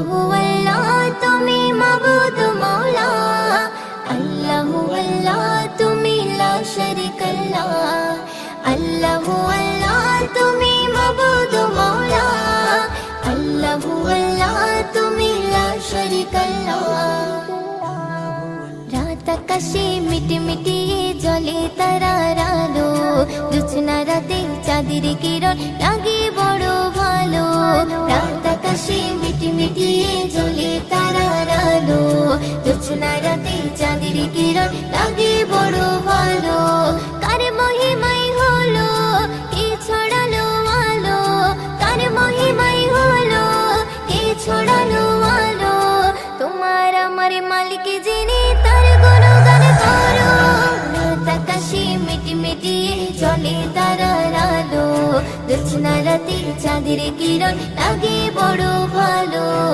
আল্লাহু আল্লাহ তুমি মাবুদ মওলা, আল্লাহু আল্লাহ তুমি লা শারীকা লা, আল্লাহু আল্লাহ তুমি মাবুদ মওলা, আল্লাহু আল্লাহ তুমি লা শারীকা লা। রাত আকাশে মিটমিটি জ্বলে তারার আলো, জোছনা রাতে চাঁদের কিরণ লাগে বড় ভালো। রাত আকাশে মিটমিটি জ্বলে তারার আলো, জোছনা রাতে চাঁদের কিরণ লাগে বড় ভালো। কার মহিমাই হলো কে ছড়ালো আলো, কার মহিমাই হলো কে ছড়ালো আলো। তোমার আমার মালিক যিনি তার গুণগান করো। রাত আকাশে মিটমিটি জ্বলে তারার আলো, জোছনা রাতে চাঁদের কিরণ লাগে বড় ভালো।